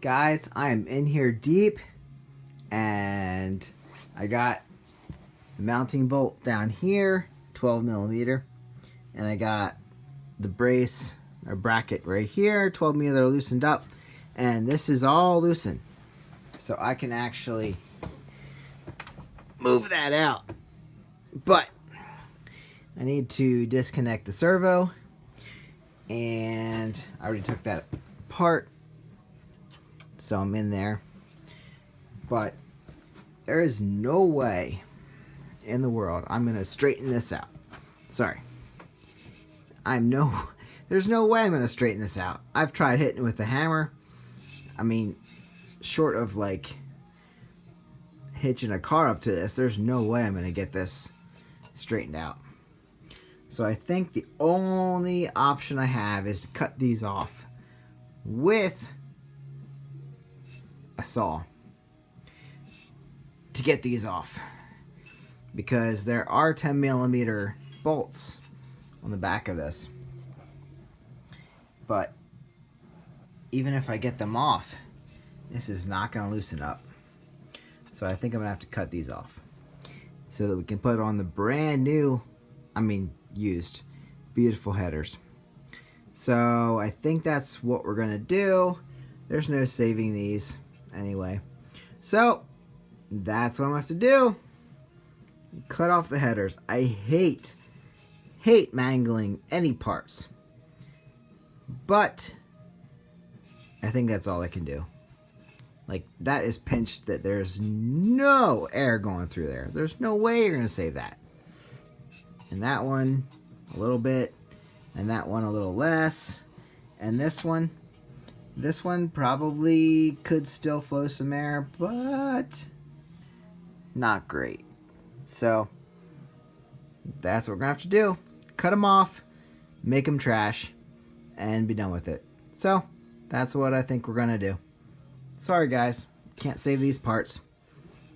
Guys, I am in here deep, and I got the mounting bolt down here, 12 millimeter, and I got the brace or bracket right here, 12 millimeter loosened up, and this is all loosened, so I can actually move that out. But I need to disconnect the servo, and I already took that apart, so I'm in there. But there is no way in the world I'm gonna straighten this out. Sorry. There's no way I'm gonna straighten this out. I've tried hitting it with a hammer. I mean, short of like hitching a car up to this, there's no way I'm gonna get this straightened out. So I think the only option I have is to cut these off with a saw to get these off, because there are 10 millimeter bolts on the back of this. But even if I get them off, this is not going to loosen up. So I think I'm going to have to cut these off so that we can put on the brand new, used, beautiful headers. So I think that's what we're going to do. There's no saving these anyway. So that's what I'm going to have to do. Cut off the headers. I hate mangling any parts. But I think that's all I can do. Like, that is pinched that there's no air going through there. There's no way you're going to save that. And that one, a little bit. And that one, a little less. And this one probably could still flow some air, but not great. So that's what we're going to have to do. Cut them off, make them trash, and be done with it. So that's what I think we're going to do. Sorry guys, can't save these parts.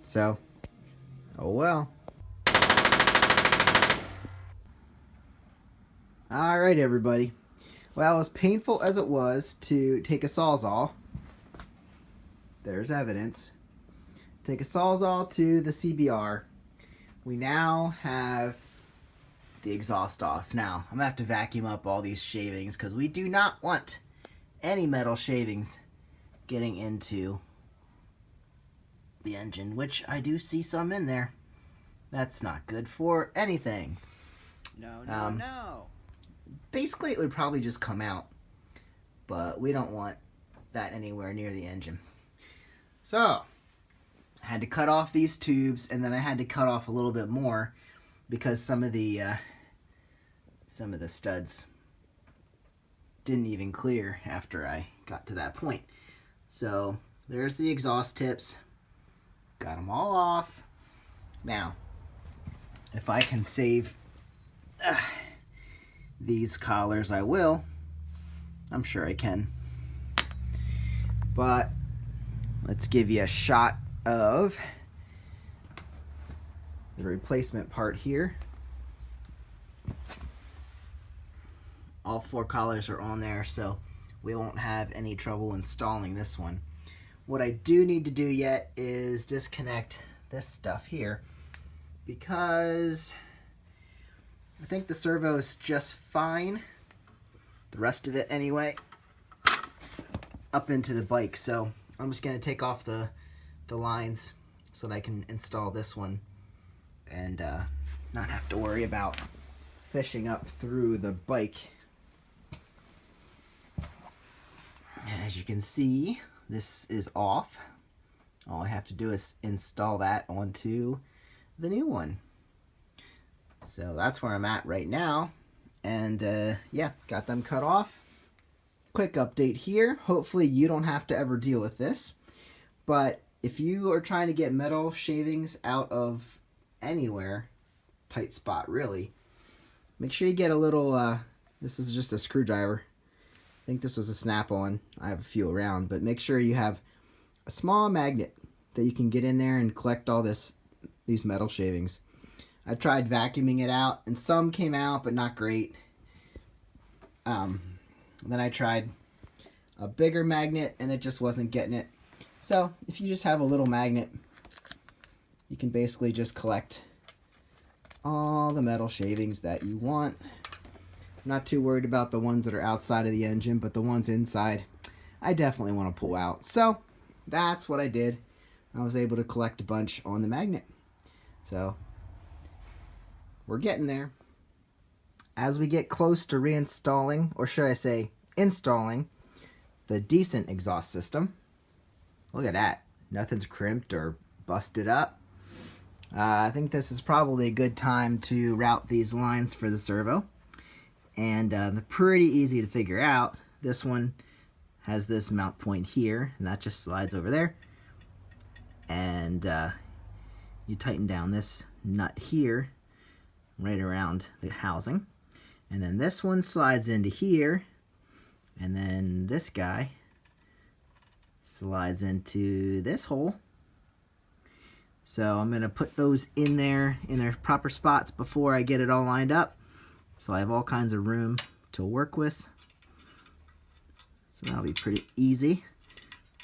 So, oh well. Alright everybody. Well, as painful as it was to take a Sawzall, there's evidence. Take a Sawzall to the CBR. We now have the exhaust off. Now, I'm going to have to vacuum up all these shavings because we do not want any metal shavings getting into the engine, which I do see some in there. That's not good for anything. No. Basically, it would probably just come out, but we don't want that anywhere near the engine. So, I had to cut off these tubes, and then I had to cut off a little bit more because some of the studs didn't even clear after I got to that point. So there's the exhaust tips. Got them all off. Now, if I can save these collars, I will. I'm sure I can. But let's give you a shot of the replacement part here. All 4 collars are on there, so we won't have any trouble installing this one. What I do need to do yet is disconnect this stuff here, because I think the servo is just fine, the rest of it anyway, up into the bike. So I'm just going to take off the lines so that I can install this one and not have to worry about fishing up through the bike. As you can see, this is off. All I have to do is install that onto the new one. So that's where I'm at right now. And yeah, got them cut off. Quick update here. Hopefully you don't have to ever deal with this. But if you are trying to get metal shavings out of anywhere, tight spot really, make sure you get a little, this is just a screwdriver. I think this was a snap-on. I have a few around, but make sure you have a small magnet that you can get in there and collect all these metal shavings. I tried vacuuming it out, and some came out, but not great. Then I tried a bigger magnet and it just wasn't getting it. So if you just have a little magnet, you can basically just collect all the metal shavings that you want. I'm not too worried about the ones that are outside of the engine, but the ones inside, I definitely want to pull out. So that's what I did. I was able to collect a bunch on the magnet. So we're getting there. As we get close to reinstalling, or should I say installing, the decent exhaust system. Look at that. Nothing's crimped or busted up. I think this is probably a good time to route these lines for the servo. And they're pretty easy to figure out. This one has this mount point here, and that just slides over there. And you tighten down this nut here, right around the housing. And then this one slides into here, and then this guy slides into this hole. So I'm going to put those in there in their proper spots before I get it all lined up. So I have all kinds of room to work with. So that'll be pretty easy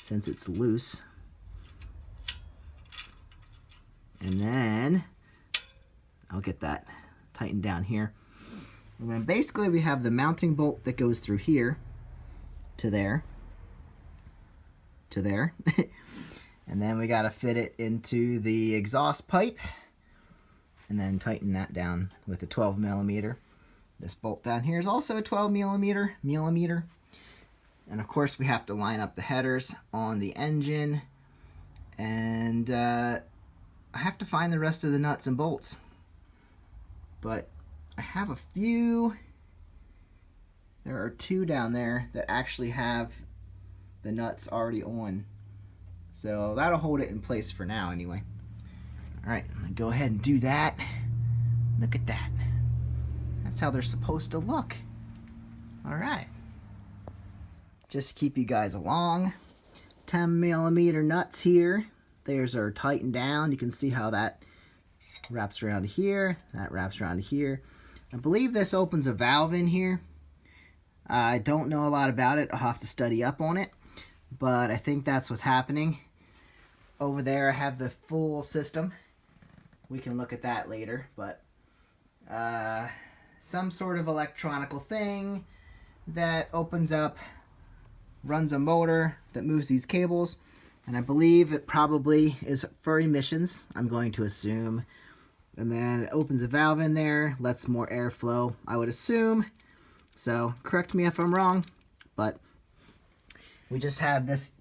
since it's loose. And then I'll get that tightened down here. And then basically we have the mounting bolt that goes through here to there, to there. And then we got to fit it into the exhaust pipe and then tighten that down with a 12 millimeter. This bolt down here is also a 12 millimeter. And of course we have to line up the headers on the engine, and I have to find the rest of the nuts and bolts. But I have a few. There are two down there that actually have the nuts already on. So that'll hold it in place for now anyway. All right, I'm gonna go ahead and do that. Look at that. That's how they're supposed to look. All right. Just to keep you guys along, 10 millimeter nuts here. Theirs are tightened down. You can see how that wraps around to here. That wraps around to here. I believe this opens a valve in here. I don't know a lot about it. I'll have to study up on it. But I think that's what's happening. Over there I have the full system. We can look at that later. But some sort of electronical thing that opens up, runs a motor that moves these cables. And I believe it probably is for emissions, I'm going to assume. And then it opens a valve in there, lets more air flow, I would assume. So correct me if I'm wrong, but we just have this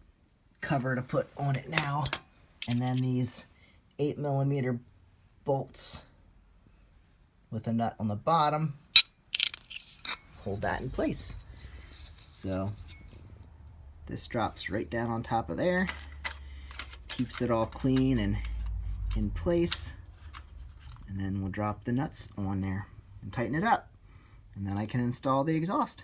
cover to put on it now. And then these 8 millimeter bolts with a nut on the bottom hold that in place. So this drops right down on top of there, keeps it all clean and in place. And then we'll drop the nuts on there and tighten it up. And then I can install the exhaust.